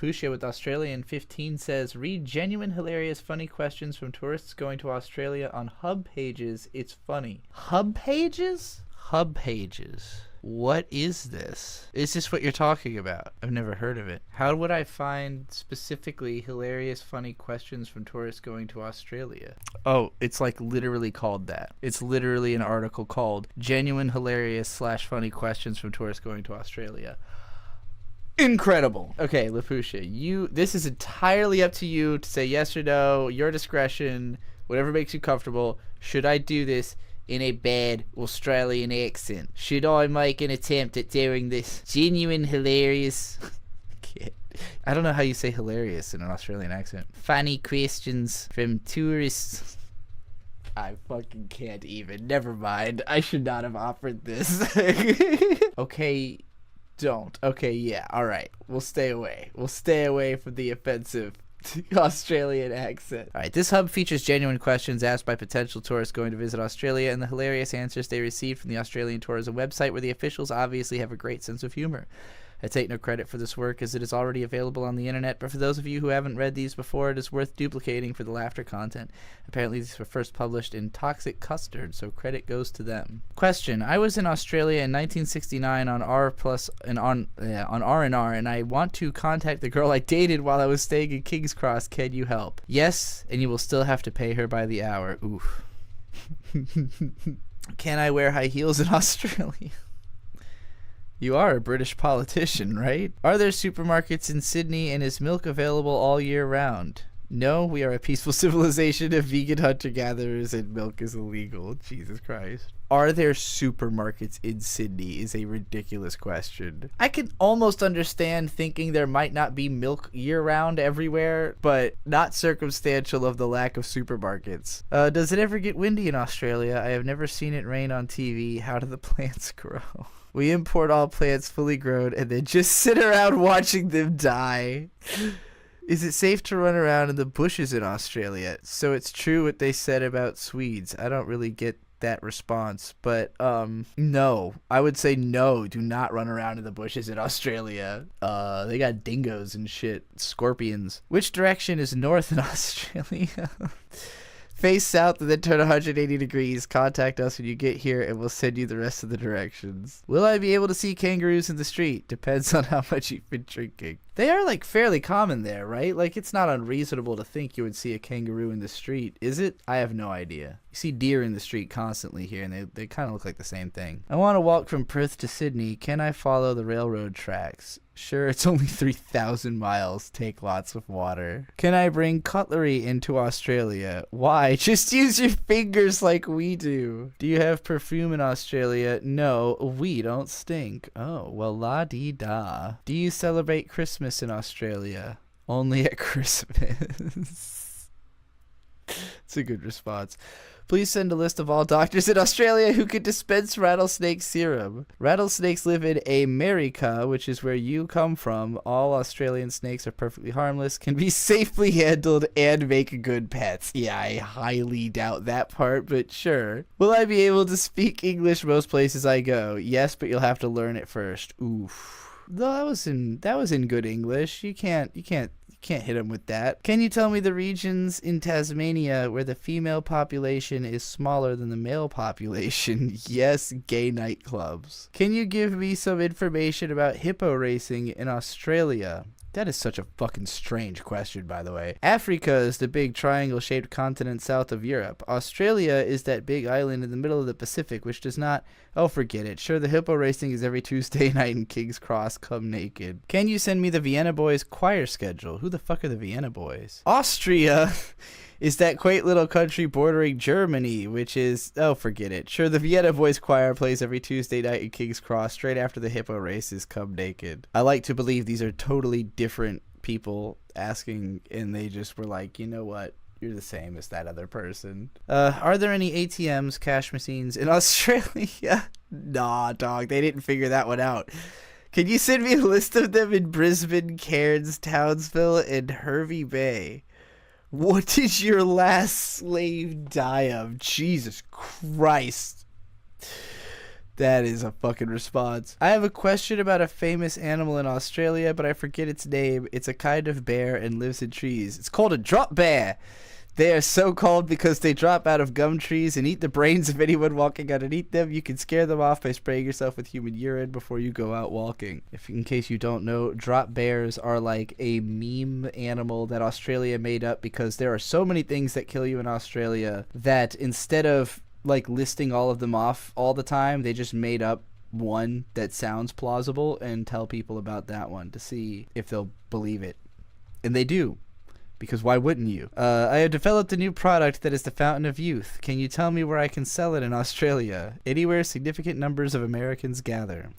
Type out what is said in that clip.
Laputia with Australia 15 says, read genuine, hilarious, funny questions from tourists going to Australia on Hub Pages. It's funny. Hub Pages? Hub Pages. What is this? Is this what you're talking about? I've never heard of it. How would I find specifically hilarious, funny questions from tourists going to Australia? Oh, it's like literally called that. It's literally an article called Genuine, Hilarious / Funny Questions from Tourists Going to Australia. Incredible. Okay, Laputia, this is entirely up to you to say yes or no, your discretion, whatever makes you comfortable. Should I do this in a bad Australian accent? Should I make an attempt at doing this genuine, hilarious... I don't know how you say hilarious in an Australian accent. Funny questions from tourists. I fucking can't even. Never mind. I should not have offered this. Okay, don't. Okay, yeah, alright. We'll stay away. We'll stay away from the offensive Australian accent. Alright, this hub features genuine questions asked by potential tourists going to visit Australia and the hilarious answers they received from the Australian tourism website, where the officials obviously have a great sense of humor. I take no credit for this work as it is already available on the internet, but for those of you who haven't read these before, it is worth duplicating for the laughter content. Apparently these were first published in Toxic Custard, so credit goes to them. Question: I was in Australia in 1969 on R&R, and I want to contact the girl I dated while I was staying in King's Cross. Can you help? Yes, and you will still have to pay her by the hour. Oof. Can I wear high heels in Australia? You are a British politician, right? Are there supermarkets in Sydney, and is milk available all year round? No, we are a peaceful civilization of vegan hunter-gatherers, and milk is illegal. Jesus Christ. Are there supermarkets in Sydney is a ridiculous question. I can almost understand thinking there might not be milk year-round everywhere, but not circumstantial of the lack of supermarkets. Does it ever get windy in Australia? I have never seen it rain on TV. How do the plants grow? We import all plants fully grown and then just sit around watching them die. Is it safe to run around in the bushes in Australia? So it's true what they said about Swedes. I don't really get that response, but no. I would say no, do not run around in the bushes in Australia. They got dingoes and shit. Scorpions. Which direction is north in Australia? Face south and then turn 180 degrees. Contact us when you get here and we'll send you the rest of the directions. Will I be able to see kangaroos in the street? Depends on how much you've been drinking. They are like fairly common there, right? Like it's not unreasonable to think you would see a kangaroo in the street, is it? I have no idea. You see deer in the street constantly here and they kind of look like the same thing. I want to walk from Perth to Sydney. Can I follow the railroad tracks? Sure, it's only 3,000 miles. Take lots of water. Can I bring cutlery into Australia? Why? Just use your fingers like we do. Do you have perfume in Australia? No, we don't stink. Oh, well, la-dee-da. Do you celebrate Christmas in Australia? Only at Christmas. It's a good response. Please send a list of all doctors in Australia who could dispense rattlesnake serum. Rattlesnakes live in America, which is where you come from. All Australian snakes are perfectly harmless, can be safely handled, and make good pets. Yeah, I highly doubt that part, but sure. Will I be able to speak English most places I go? Yes, but you'll have to learn it first. Oof. No, that was in good English. You can't hit him with that. Can you tell me the regions in Tasmania where the female population is smaller than the male population? Yes, gay nightclubs. Can you give me some information about hippo racing in Australia? That is such a fucking strange question, by the way. Africa is the big triangle-shaped continent south of Europe. Australia is that big island in the middle of the Pacific, which does not... Oh, forget it. Sure, the hippo racing is every Tuesday night in King's Cross. Come naked. Can you send me the Vienna Boys choir schedule? Who the fuck are the Vienna Boys? Austria is that quaint little country bordering Germany, which is... Oh, forget it. Sure, the Vienna Boys choir plays every Tuesday night in King's Cross, straight after the hippo races. Come naked. I like to believe these are totally different people asking, and they just were like, you know what? You're the same as that other person. Are there any ATMs, cash machines in Australia? Nah, dog. They didn't figure that one out. Can you send me a list of them in Brisbane, Cairns, Townsville, and Hervey Bay? What did your last slave die of? Jesus Christ. That is a fucking response. I have a question about a famous animal in Australia, but I forget its name. It's a kind of bear and lives in trees. It's called a drop bear. They are so called because they drop out of gum trees and eat the brains of anyone walking underneath them. You can scare them off by spraying yourself with human urine before you go out walking. In case you don't know, drop bears are like a meme animal that Australia made up because there are so many things that kill you in Australia that instead of like listing all of them off all the time, they just made up one that sounds plausible and tell people about that one to see if they'll believe it. And they do. Because why wouldn't you? I have developed a new product that is the fountain of youth. Can you tell me where I can sell it in Australia? Anywhere significant numbers of Americans gather.